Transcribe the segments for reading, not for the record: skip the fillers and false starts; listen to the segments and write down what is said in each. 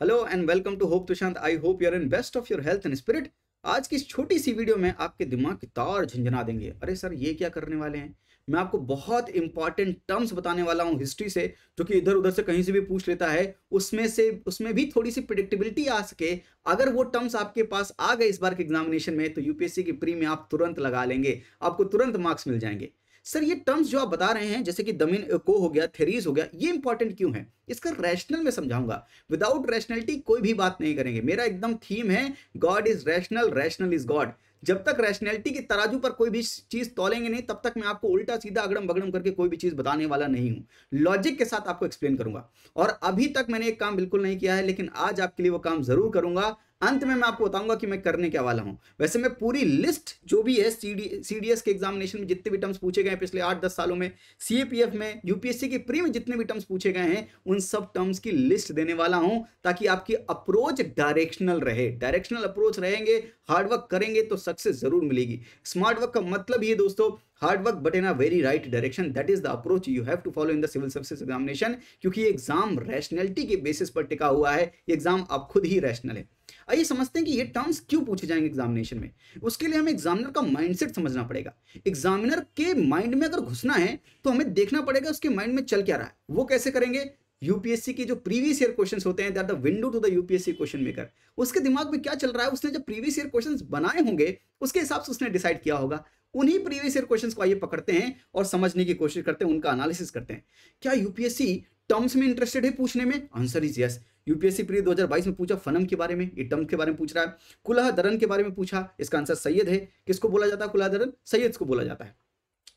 Hello and welcome to hope Tushant. I hope you are in best of your health and spirit. आज की इस छोटी सी video में आपके दिमाग की तार झंझना देंगे। अरे सर ये क्या करने वाले हैं? मैं आपको बहुत इंपॉर्टेंट टर्म्स बताने वाला हूँ हिस्ट्री से, जो कि इधर उधर से कहीं से भी पूछ लेता है। उसमें भी थोड़ी सी प्रिडिक्टेबिलिटी आ सके। अगर वो टर्म्स आपके पास आ गए इस बार के एग्जामिनेशन में, तो यूपीएससी की प्री में आप तुरंत लगा लेंगे, आपको तुरंत मार्क्स मिल जाएंगे। सर ये टर्म्स जो आप बता रहे हैं, जैसे कि दमीन को हो गया, थेरीज हो गया, ये इंपॉर्टेंट क्यों है? इसका रैशनल में समझाऊंगा। विदाउट रैशनैलिटी कोई भी बात नहीं करेंगे। मेरा एकदम थीम है God is rational, rational is God. जब तक रैशनैलिटी की तराजू पर कोई भी चीज तौलेंगे नहीं, तब तक मैं आपको उल्टा सीधा अगड़म बगड़म करके कोई भी चीज बताने वाला नहीं हूं। लॉजिक के साथ आपको एक्सप्लेन करूंगा। और अभी तक मैंने एक काम बिल्कुल नहीं किया है, लेकिन आज आपके लिए वो काम जरूर करूंगा। अंत में मैं आपको बताऊंगा कि मैं करने क्या वाला हूं। वैसे मैं पूरी लिस्ट जो भी है सीडीएस के एग्जामिनेशन में जितने भी टर्म्स पूछे गए हैं पिछले 8-10 सालों में, सीएपीएफ में, यूपीएससी की प्री में जितने भी टर्म्स पूछे गए हैं, उन सब टर्म्स की लिस्ट देने वाला हूं, ताकि आपकी अप्रोच डायरेक्शनल रहे। डायरेक्शनल अप्रोच रहेंगे, हार्डवर्क करेंगे तो सक्सेस जरूर मिलेगी। स्मार्ट वर्क का मतलब ये दोस्तों, hard work but in a very right direction. That is the approach you have to follow in the civil services examination. क्योंकि ये एग्जाम रैशनैलिटी के बेसिस पर टिका हुआ है। ये एग्जाम आप खुद ही रैशनल है। आइए समझते हैं कि ये टर्म्स क्यों पूछे जाएंगे एग्जामिनेशन में। उसके लिए हमें एग्जामिनर का माइंडसेट समझना पड़ेगा। एग्जामिनर के माइंड में अगर घुसना है, तो हमें देखना पड़ेगा उसके माइंड में चल क्या रहा है। वो कैसे करेंगे? यूपीएससी के जो प्रीवियस ईयर क्वेश्चंस होते हैं, that the window to the UPSC question maker. उसके दिमाग में क्या चल रहा है, उसने जब प्रीवियस ईयर क्वेश्चंस बनाए होंगे, उसके हिसाब से उसने डिसाइड किया होगा। उन्हीं प्रीवियस ईयर क्वेश्चंस को आइए पकड़ते हैं और समझने की कोशिश करते हैं, उनका एनालिसिस करते हैं। क्या यूपीएससी टर्म्स में इंटरेस्टेड है पूछने में? Answer is yes. UPSC pre 2022 में पूछा फनम के बारे में, ये टर्म के बारे में पूछ रहा है। कुलाह दरन के बारे में पूछा, इसका आंसर सैयद है। किसको बोला जाता है कुलाह दरन? सैयद को बोला जाता है।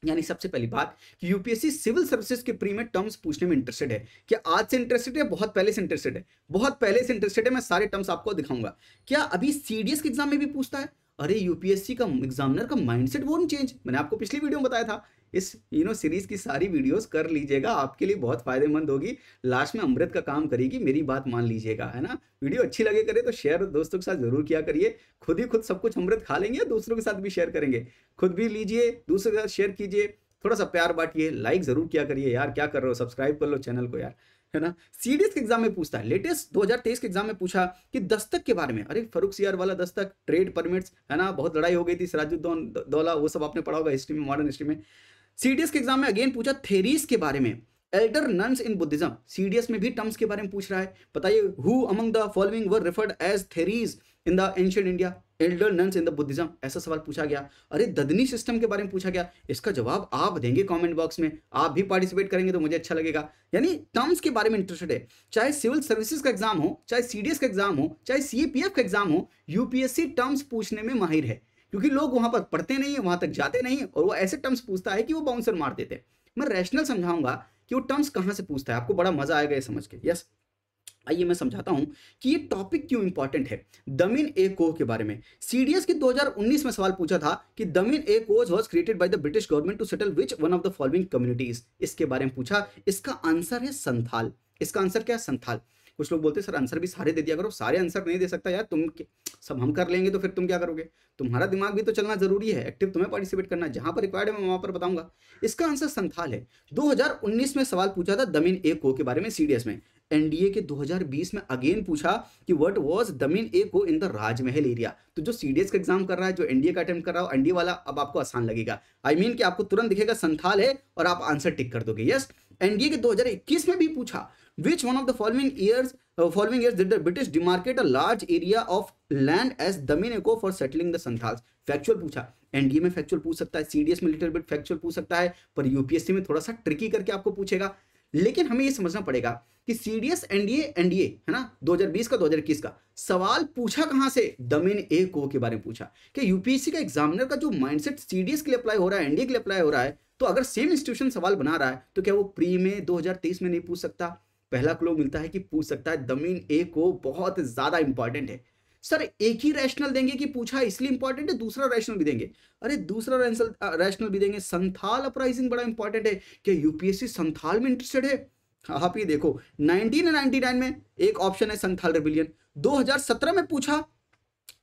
यानी सबसे पहली बात कि यूपीएससी सिविल सर्विसेज के प्री में टर्म्स पूछने में इंटरेस्टेड है। क्या आज से इंटरेस्टेड है? बहुत पहले से इंटरेस्टेड है। बहुत पहले से इंटरेस्टेड है। मैं सारे टर्म्स आपको दिखाऊंगा। क्या अभी सीडीएस के एग्जाम में भी पूछता है? अरे यूपीएससी का एग्जामिनर का माइंडसेट वो नहीं चेंज। मैंने आपको पिछली वीडियो में बताया था। इस सीरीज की सारी वीडियोस कर लीजिएगा, आपके लिए बहुत फायदेमंद होगी। लास्ट में अमृत का काम करेगी, मेरी बात मान लीजिएगा, है ना। वीडियो अच्छी लगे करे तो शेयर दोस्तों के साथ जरूर किया करिए। खुद ही खुद सब कुछ अमृत खा लेंगे, दूसरों के साथ भी शेयर करेंगे। खुद भी लीजिए, दूसरों के साथ शेयर कीजिए, थोड़ा सा प्यार बांटिए, लाइक जरूर किया करिए यार। क्या कर रहे हो? सब्सक्राइब कर लो चैनल को यार, है ना। सीडीएस के एग्जाम में पूछता है, लेटेस्ट 2023 के एग्जाम में पूछा कि दस्तक के बारे में। अरे फरुख सियार वाला दस्तक, ट्रेड परमिट्स, है ना, बहुत लड़ाई हो गई थी, सिराजुद्दौला, वो सब आपने पढ़ा होगा हिस्ट्री में, मॉडर्न हिस्ट्री में। सीडीएस के एग्जाम में अगेन पूछा थेरीज के बारे में, Elder nuns in Buddhism. CDS में भी टर्म्स के बारे में पूछ रहा है। बताइए, who among the following were referred as Theris in the ancient India, elder nuns in the Buddhism? ऐसा सवाल पूछा गया। अरे ददनी सिस्टम के बारे में पूछा गया। इसका जवाब आप देंगे कमेंट बॉक्स में, आप भी पार्टिसिपेट करेंगे तो मुझे अच्छा लगेगा। यानी टर्म्स के बारे में इंटरेस्टेड है। चाहे सिविल सर्विसेज का एग्जाम हो, चाहे सीडीएस का एग्जाम हो, चाहे सीएपीएफ का एग्जाम हो, यूपीएससी टर्म्स पूछने में माहिर है। क्योंकि लोग वहां पर पढ़ते नहीं है, वहां तक जाते नहीं है, और वो ऐसे टर्म्स पूछता है कि वो बाउंसर मार देते हैं। मैं रैशनल समझाऊंगा कि वो टर्म्स कहां से पूछता है, आपको बड़ा मजा आएगा ये समझ के। यस, आइए मैं समझाता हूं कि ये टॉपिक क्यों इंपॉर्टेंट है। दमीन ए कोह के बारे में सीडीएस के 2019 में सवाल पूछा था कि Damin i Koh was created by the British government to settle which one of the following communities. इसके बारे में पूछा। इसका आंसर है संथाल। इसका आंसर क्या है? संथाल। कुछ लोग बोलते हैं सर आंसर भी सारे दे दिया करो। सारे आंसर नहीं दे सकता यार, तुम सब हम कर लेंगे तो फिर तुम क्या करोगे? तुम्हारा दिमाग भी तो चलना जरूरी है, एक्टिव तुम्हें पार्टिसिपेट करना है। जहां पर रिक्वायर्ड है मैं वहां पर बताऊंगा। इसका आंसर संथाल है। 2019 में सवाल पूछा था दमीन ए को के बारे में सीडीएस में। एनडीए के 2020 में अगेन पूछा कि व्हाट वाज दमीन ए को इन द राजमहल एरिया। तो जो सीडीएस का एग्जाम कर रहा है, जो एनडीए का अटेम्प्ट कर रहा हो, एनडीए वाला, अब आपको आसान लगेगा। आई मीन कि आपको तुरंत दिखेगा संथाल है और आप आंसर टिक कर दोगे। यस, एनडीए के 2021 में भी पूछा which one of the following years did the British demarcate a large area of land as Damin Eco for settling the Santhals? Factual पूछा। एनडीए में फैक्चुअल पूछ सकता है, सीडीएस में लिटिल बिट फैक्चुअल पूछ सकता है, पर यूपीएससी में थोड़ा सा ट्रिकी करके आपको पूछेगा। लेकिन हमें ये समझना पड़ेगा कि सीडीएस, एनडीए है ना, 2020 का 2021 का सवाल पूछा कहां से? दमीन ए को के बारे में पूछा। कि यूपीएससी का एग्जामिनर का जो माइंडसेट सीडीएस के लिए अप्लाई हो रहा है, एनडीए के लिए अप्लाई हो रहा है, तो अगर सेम इंस्टीट्यूशन सवाल बना रहा है, तो क्या वो प्री में 2023 में नहीं पूछ सकता? पहला क्लू मिलता है कि पूछ सकता है। दमीन ए को बहुत ज्यादा इंपॉर्टेंट है। सर एक ही रैशनल देंगे कि पूछा इसलिए इंपॉर्टेंट है, दूसरा रैशनल भी देंगे? अरे दूसरा रैशनल भी देंगे। संथाल अपराइजिंग बड़ा इंपॉर्टेंट है। क्या यूपीएससी संथाल में इंटरेस्टेड है? आप ये देखो, 1999 में एक ऑप्शन है संथाल रिबिलियन। 2017 में पूछा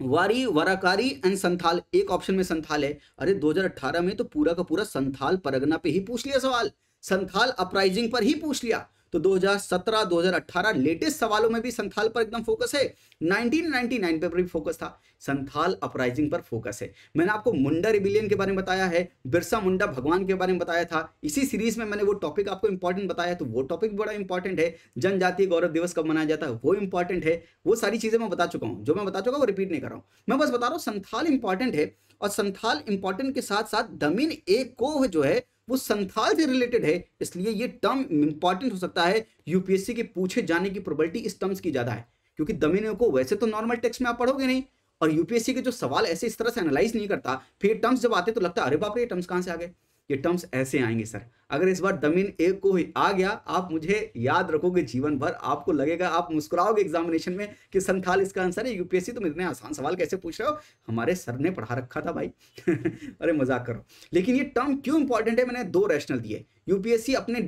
वारी वराकारी एंड संथाल, एक ऑप्शन में संथाल है। अरे 2018 में तो पूरा का पूरा संथाल परगना पे ही पूछ लिया सवाल, संथाल अपराइजिंग पर ही पूछ लिया। तो 2017 2018 लेटेस्ट सवालों में भी संथाल पर एकदम फोकस है, 1999 पर भी फोकस था, संथाल अपराइजिंग पर फोकस है। मैंने आपको मुंडा रिबिलियन के बारे में बताया है, बिरसा मुंडा भगवान के बारे में बताया था, इसी सीरीज में मैंने वो टॉपिक आपको इंपॉर्टेंट बताया, तो वो टॉपिक बड़ा इंपॉर्टेंट है। जनजातीय गौरव दिवस कब मनाया जाता है वो इंपॉर्टेंट है। वो सारी चीजें मैं बता चुका हूं, जो मैं बता चुका वो रिपीट नहीं कर रहा हूं, मैं बस बता रहा हूं संथाल इंपॉर्टेंट है। और संथाल इंपॉर्टेंट के साथ साथ दमिन ए को जो है वो संथाल से रिलेटेड है, इसलिए ये टर्म इंपॉर्टेंट हो सकता है। यूपीएससी के पूछे जाने की प्रोबेबिलिटी इस टर्म्स की ज्यादा है, क्योंकि दमिन ए को वैसे तो नॉर्मल टेक्स्ट में आप पढ़ोगे नहीं, और यूपीएससी के जो सवाल ऐसे इस तरह से एनालाइज नहीं करता, फिर टर्म्स जब आते तो लगता है अरे बाप रे ये टर्म्स कहां से आ गए, ये टर्म्स ऐसे आएंगे सर। अगर इस बार दमिन ए को आ गया, आप मुझे याद रखोगे जीवन भर, आपको लगेगा, आप मुस्कुराओगे एग्जामिनेशन में कि संथाल इसका आंसर है। यूपीएससी तुम इतने आसान सवाल कैसे पूछ रहे हो, हमारे सर ने पढ़ा रखा था भाई अरे मजाक करो। लेकिन ये टर्म क्यों इंपॉर्टेंट है, मैंने दो रैशनल दिए। यूपीएससी अपने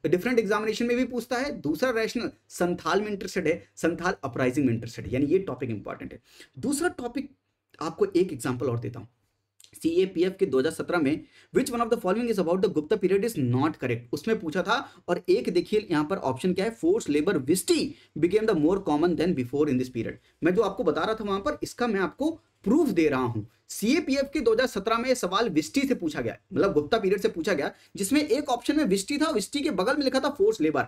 डिफरेंट एग्जामिनेशन में भी पूछता है, दूसरा रैशनल संथाल में इंटरेस्टेड है, संथाल अपराइजिंग में इंटरेस्टेड है, यानी ये टॉपिक इंपॉर्टेंट है। दूसरा टॉपिक आपको एक एग्जाम्पल और देता हूं, CAPF के 2017 में विच one of the following is about the Gupta period is not correct, उसमें पूछा था। और एक देखिए यहां पर ऑप्शन क्या है, force labour vishti became the more common than before in this period. मैं जो आपको बता रहा था वहां पर, इसका मैं आपको प्रूफ दे रहा हूं। CAPF के 2017 में सवाल विस्टी से पूछा गया, मतलब गुप्ता पीरियड से पूछा गया, जिसमें एक ऑप्शन में विस्टी था, विस्टी के बगल में लिखा था फोर्स लेबर।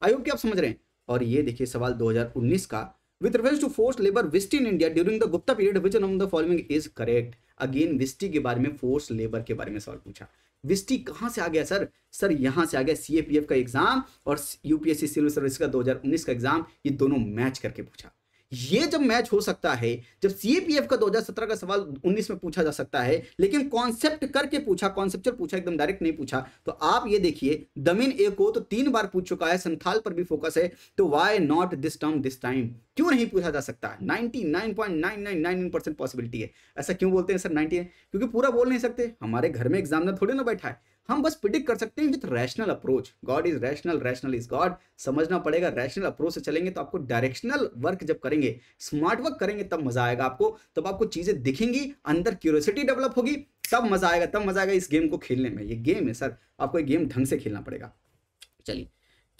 आई होप कि आप समझ रहे हैं। और ये देखिए सवाल 2019 का, with reference to forced labor Vistty in India during the Gupta period, which among the following is correct? Again vishti के बारे में, फोर्स लेबर के बारे में सवाल पूछा। विस्टी कहां से आ गया सर? सर यहां से आ गया, CAPF का एग्जाम और यूपीएससी सिविल सर्विस का 2019 का एग्जाम, ये दोनों मैच करके पूछा। ये जब मैच हो सकता है, जब CAPF का 2017 का सवाल 19 में पूछा जा सकता है, लेकिन कॉन्सेप्ट करके पूछा, कॉन्सेप्चुअल पूछा, एकदम डायरेक्ट नहीं पूछा, तो आप ये देखिए दमिन ए को तो 3 बार पूछ चुका है, संथाल पर भी फोकस है, तो why not this term this time? क्यों नहीं पूछा जा सकता है? 99.999% पॉसिबिलिटी है। ऐसा क्यों बोलते हैं सर 90? क्योंकि पूरा बोल नहीं सकते, हमारे घर में एग्जामिनर थोड़ी ना बैठा है, हम बस प्रिडिक्ट कर सकते हैं with rational approach. God is rational, rational is God, समझना पड़ेगा। रैशनल अप्रोच से चलेंगे तो आपको डायरेक्शनल वर्क जब करेंगे, स्मार्ट वर्क करेंगे, तब मजा आएगा आपको, तब आपको चीजें दिखेंगी, अंदर क्यूरियोसिटी डेवलप होगी, तब मजा आएगा, तब मजा आएगा इस गेम को खेलने में। ये गेम है सर, आपको ये गेम ढंग से खेलना पड़ेगा। चलिए,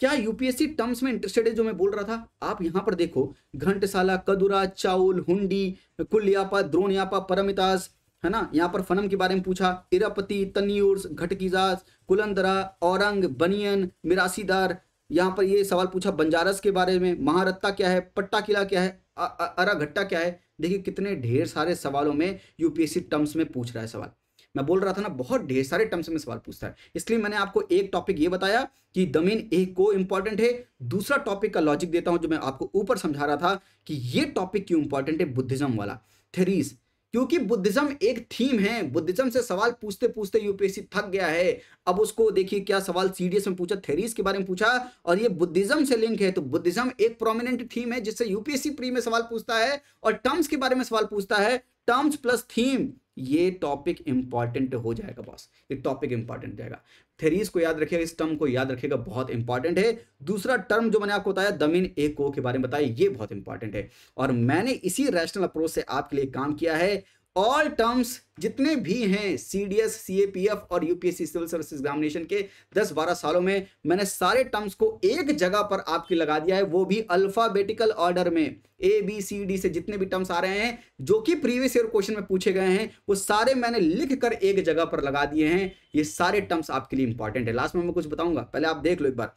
क्या यूपीएससी टर्म्स में इंटरेस्टेड है जो मैं बोल रहा था? आप यहां पर देखो, घंटसाला, कदुरा, चाउल, हुंडी, कुलयापा, द्रोणयापा, परमितास, है ना। यहाँ पर फनम के बारे में पूछा, इरापति, तन्यूर्स, घटकीजास, कुलंदरा, औरंग, बनियन, मिरासीदार। यहाँ पर ये सवाल पूछा बंजारस के बारे में, महारत्ता क्या है, पट्टा किला क्या है, अराघट्टा क्या है। देखिए कितने ढेर सारे सवालों में यूपीएससी टर्म्स में पूछ रहा है सवाल। मैं बोल रहा था ना, बहुत ढेर सारे टर्म्स में सवाल पूछता है, इसलिए मैंने आपको एक टॉपिक ये बताया कि दमिन ए को इंपॉर्टेंट है। दूसरा टॉपिक का लॉजिक देता हूं जो मैं आपको ऊपर समझा रहा था कि ये टॉपिक क्यों इंपॉर्टेंट है, बुद्धिज्म वाला, थेरीज। क्योंकि बुद्धिज्म एक थीम है, बुद्धिज्म से सवाल पूछते पूछते यूपीएससी थक गया है। अब उसको देखिए क्या सवाल सीडीएस में पूछा, थेरीज के बारे में पूछा, और ये बुद्धिज्म से लिंक है। तो बुद्धिज्म एक प्रोमिनेंट थीम है जिससे यूपीएससी प्री में सवाल पूछता है और टर्म्स के बारे में सवाल पूछता है, टर्म्स प्लस थीम। ये टॉपिक इंपॉर्टेंट हो जाएगा बॉस, ये टॉपिक इंपॉर्टेंट हो जाएगा। थेरीज को याद रखिएगा, इस टर्म को याद रखिएगा, बहुत इंपॉर्टेंट है। दूसरा टर्म जो मैंने आपको बताया दमिन ए को के बारे में बताया, ये बहुत इंपॉर्टेंट है। और मैंने इसी रैशनल अप्रोच से आपके लिए काम किया है। ऑल टर्म्स जितने भी हैं सीडीएस, सीएपीएफ और यूपीएससी सिविल सर्विस एग्जामिनेशन के 10-12 सालों में, मैंने सारे टर्म्स को एक जगह पर आपके लगा दिया है, वो भी अल्फाबेटिकल ऑर्डर में। ABCD से जितने भी टर्म्स आ रहे हैं जो कि प्रीवियस ईयर क्वेश्चन में पूछे गए हैं, वो सारे मैंने लिख कर एक जगह पर लगा दिए हैं। ये सारे टर्म्स आपके लिए इंपॉर्टेंट है। लास्ट में मैं कुछ बताऊंगा, पहले आप देख लो एक बार।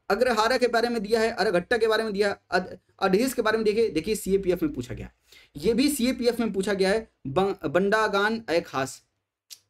अग्रहारा के बारे में दिया है, अरघट्टा के बारे में दिया है, अडहिस के बारे में देखिए सीएपीएफ में पूछा गया, ये भी सीएपीएफ में पूछा गया है। बंडागान ए खास,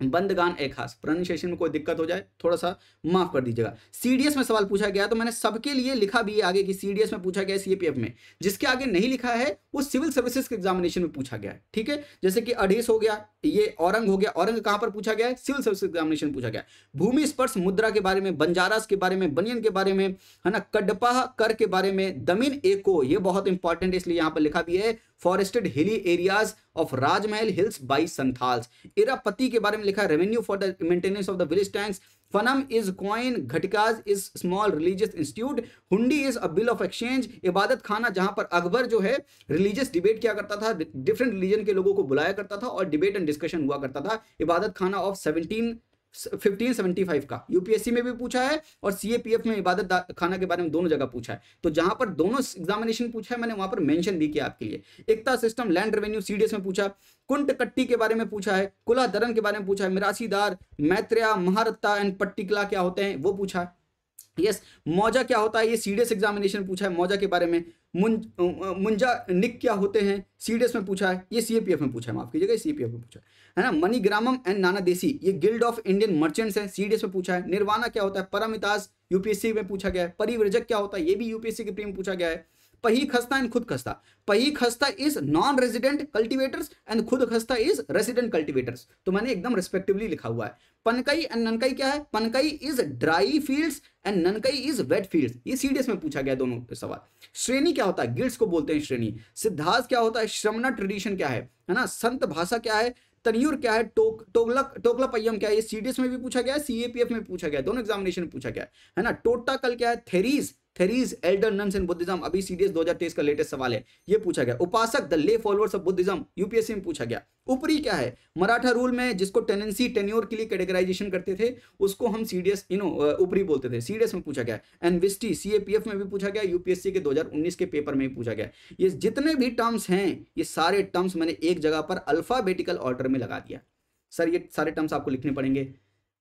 बंदगान ए खास, प्रोनाउंसिएशन में कोई दिक्कत हो जाए थोड़ा सा माफ कर दीजिएगा। सीडीएस में सवाल पूछा गया, तो मैंने सबके लिए लिखा भी है आगे कि सीडीएस में पूछा गया है, सीएपीएफ में। जिसके आगे नहीं लिखा है वो सिविल सर्विसेज के एग्जामिनेशन में पूछा गया है, ठीक है। जैसे कि अडहिस हो गया, ये औरंग हो गया, औरंग कहां पर पूछा गया है, सिविल सर्विस एग्जामिनेशन में पूछा गया। भूमि स्पर्श मुद्रा के बारे में, बंजारास के बारे में, बनियन के बारे में, है ना, कडपा कर के बारे में, दमिन एको, ये बहुत इंपॉर्टेंट है इसलिए यहां पर लिखा भी है, forested hilly areas of Rajmahal hills by Santhals. Eripatti के बारे में लिखा, revenue for the maintenance of the village tanks. Fanam is coin, ghatikas is small religious institute, hundi is a bill of exchange. Ibadat Khana, जहां पर अकबर जो है रिलीजियस डिबेट किया करता था, डिफरेंट रिलीजन के लोगों को बुलाया करता था और डिबेट एंड डिस्कशन हुआ करता था। इबादत खाना ऑफ 17 1575 का यूपीएससी में भी पूछा है और सीएपीएफ में इबादत खाना के बारे में दोनों जगह पूछा है। तो जहां पर दोनों एग्जामिनेशन पूछा है मैंने वहां पर मेंशन भी किया आपके लिए। एकता सिस्टम, लैंड रेवेन्यू सीडीएस में पूछा, कुंट कट्टी के बारे में पूछा है, कुला दरन के बारे में पूछा है, मिरासीदार, मैत्रेया, महारत्ता एंड पट्टिकला क्या होते हैं वो पूछा है। यस, मौजा क्या होता है ये सीडीएस एग्जामिनेशन पूछा है मौजा के बारे में। मुंजा निक क्या होते हैं सीडीएस में पूछा है, ये सीएपीएफ में पूछा है, माफ कीजिएगा सीएपीएफ में पूछा है ना। मनीग्रामम एंड नाना देसी ये गिल्ड ऑफ इंडियन मर्चेंट्स है, सीडीएस में पूछा है। निर्वाणा क्या होता है, परमिताज यूपीएससी में पूछा गया है। परिव्रजक क्या होता है ये भी यूपीएससी के प्री में पूछा गया है। पही खस्ता एंड खुद खस्ता, पही खस्ता is non resident cultivators and खुद खस्ता इज रेजिडेंट कल्टीवेटर्स, तो मैंने एकदम रिस्पेक्टिवली लिखा हुआ है। पनकई एंड ननकई क्या है, punjai is dry fields and nanjai is wet fields, ये सीडीएस में पूछा गया दोनों सवाल। श्रेणी क्या होता है, गिल्ड्स को बोलते हैं श्रेणी। सिद्धांत क्या होता है, श्रमणा ट्रेडिशन क्या है ना। संत भाषा क्या है, तनियुर क्या है, टोकला पय्यम क्या है, ये सीडीएस में भी पूछा गया है, सीएपीएफ में पूछा गया है, दोनों एग्जामिनेशन में पूछा गया है ना। टोटा कल क्या है, theories Elder nuns in Buddhism, अभी सीडीएस 2023 का लेटेस्ट सवाल है, ये पूछा गया। उपासक द ले फॉलोअर्स ऑफ बुद्धिज्म, यूपीएससी में पूछा गया। ऊपरी क्या है, मराठा रूल में जिसको टेनेंसी टेन्योर के लिए कैटेगराइजेशन करते थे उसको हम सीडीएस ऊपरी बोलते थे, सीडीएस में पूछा गया। एंड विस्टी सीएपीएफ में भी पूछा गया, यूपीएससी के 2019 के पेपर में भी पूछा गया। ये जितने भी टर्म्स हैं ये सारे टर्म्स मैंने एक जगह पर अल्फाबेटिकल ऑर्डर में लगा दिया। सर ये सारे टर्म्स आपको लिखने पड़ेंगे।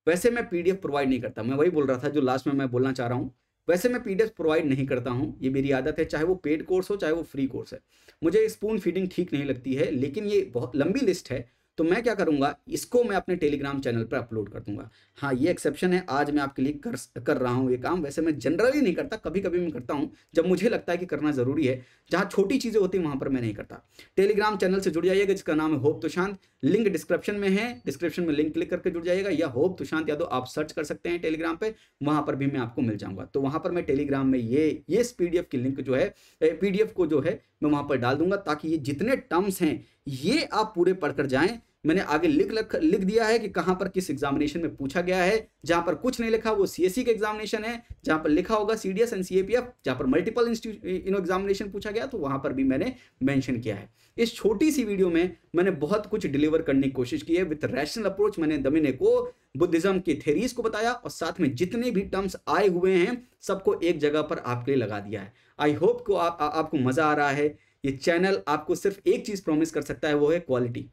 वैसे मैं पीडीएफ प्रोवाइड नहीं करता, मैं वही बोल रहा था जो लास्ट में मैं बोलना चाह रहा हूँ। वैसे मैं पीडीएफ प्रोवाइड नहीं करता हूँ, ये मेरी आदत है, चाहे वो पेड कोर्स हो चाहे वो फ्री कोर्स है। मुझे स्पून फीडिंग ठीक नहीं लगती है, लेकिन ये बहुत लंबी लिस्ट है तो मैं क्या करूंगा, इसको मैं अपने टेलीग्राम चैनल पर अपलोड कर दूंगा। हाँ ये एक्सेप्शन है, आज मैं आपके लिए कर रहा हूँ ये काम। वैसे मैं जनरली नहीं करता, कभी कभी मैं करता हूँ जब मुझे लगता है कि करना जरूरी है। जहाँ छोटी चीजें होती हैं वहां पर मैं नहीं करता। टेलीग्राम चैनल से जुड़ जाइएगा जिसका नाम है होप तुशांत, लिंक डिस्क्रिप्शन में है, डिस्क्रिप्शन में लिंक क्लिक करके जुड़ जाइएगा, या होप तुशांत यादव आप सर्च कर सकते हैं टेलीग्राम पे, वहां पर भी मैं आपको मिल जाऊंगा। तो वहां पर मैं टेलीग्राम में ये पीडीएफ की लिंक जो है, पीडीएफ को जो है मैं वहां पर डाल दूंगा, ताकि ये जितने टर्म्स हैं ये आप पूरे पढ़कर जाएं। मैंने आगे लिख दिया है कि कहां पर किस एग्जामिनेशन में पूछा गया है। जहां पर कुछ नहीं लिखा वो सीएससी के एग्जामिनेशन है, जहां पर लिखा होगा सीडीएस एंड सीएपीएफ, जहां पर मल्टीपल एग्जामिनेशन पूछा गया तो वहां पर भी मैंने मेंशन किया है। इस छोटी सी वीडियो में मैंने बहुत कुछ डिलीवर करने की कोशिश की है विद रैशनल अप्रोच। मैंने दमिने को बुद्धिज्म के थेरीज को बताया और साथ में जितने भी टर्म्स आए हुए हैं सबको एक जगह पर आपके लिए लगा दिया है। आई होप को आपको मजा आ रहा है। ये चैनल आपको सिर्फ एक चीज प्रॉमिस कर सकता है, वो है क्वालिटी।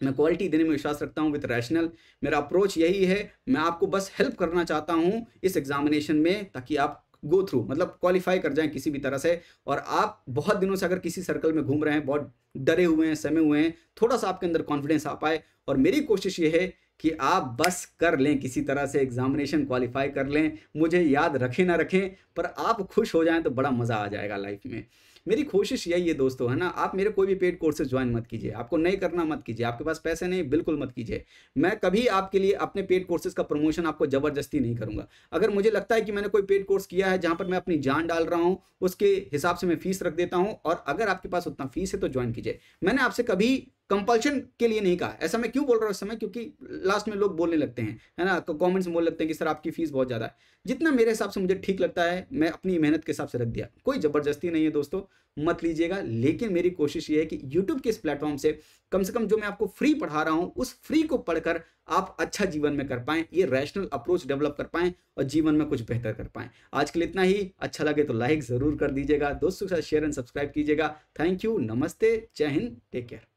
मैं क्वालिटी देने में विश्वास रखता हूं विद रैशनल, मेरा अप्रोच यही है। मैं आपको बस हेल्प करना चाहता हूं इस एग्जामिनेशन में, ताकि आप गो थ्रू मतलब क्वालिफाई कर जाएं किसी भी तरह से। और आप बहुत दिनों से अगर किसी सर्कल में घूम रहे हैं, बहुत डरे हुए हैं, सहमे हुए हैं, थोड़ा सा आपके अंदर कॉन्फिडेंस आ पाए। और मेरी कोशिश ये है कि आप बस कर लें, किसी तरह से एग्जामिनेशन क्वालिफाई कर लें। मुझे याद रखें ना रखें, पर आप खुश हो जाएं तो बड़ा मज़ा आ जाएगा लाइफ में। मेरी कोशिश यही है दोस्तों, है ना। आप मेरे कोई भी पेड कोर्सेज ज्वाइन मत कीजिए, आपको नहीं करना मत कीजिए, आपके पास पैसे नहीं बिल्कुल मत कीजिए। मैं कभी आपके लिए अपने पेड कोर्सेज का प्रमोशन आपको जबरदस्ती नहीं करूंगा। अगर मुझे लगता है कि मैंने कोई पेड कोर्स किया है जहां पर मैं अपनी जान डाल रहा हूं, उसके हिसाब से मैं फीस रख देता हूं, और अगर आपके पास उतना फीस है तो ज्वाइन कीजिए। मैंने आपसे कभी कंपल्शन के लिए नहीं कहा। ऐसा मैं क्यों बोल रहा हूँ इस समय, क्योंकि लास्ट में लोग बोलने लगते हैं, है ना, कमेंट्स में बोल लगते हैं कि सर आपकी फीस बहुत ज़्यादा है। जितना मेरे हिसाब से मुझे ठीक लगता है मैं अपनी मेहनत के हिसाब से रख दिया, कोई ज़बरदस्ती नहीं है दोस्तों, मत लीजिएगा। लेकिन मेरी कोशिश ये है कि यूट्यूब के इस प्लेटफॉर्म से कम जो मैं आपको फ्री पढ़ा रहा हूँ उस फ्री को पढ़कर आप अच्छा जीवन में कर पाएं, ये रैशनल अप्रोच डेवलप कर पाएं और जीवन में कुछ बेहतर कर पाएं। आज के लिए इतना ही। अच्छा लगे तो लाइक ज़रूर कर दीजिएगा, दोस्तों के साथ शेयर एंड सब्सक्राइब कीजिएगा। थैंक यू, नमस्ते, जय हिंद, टेक केयर।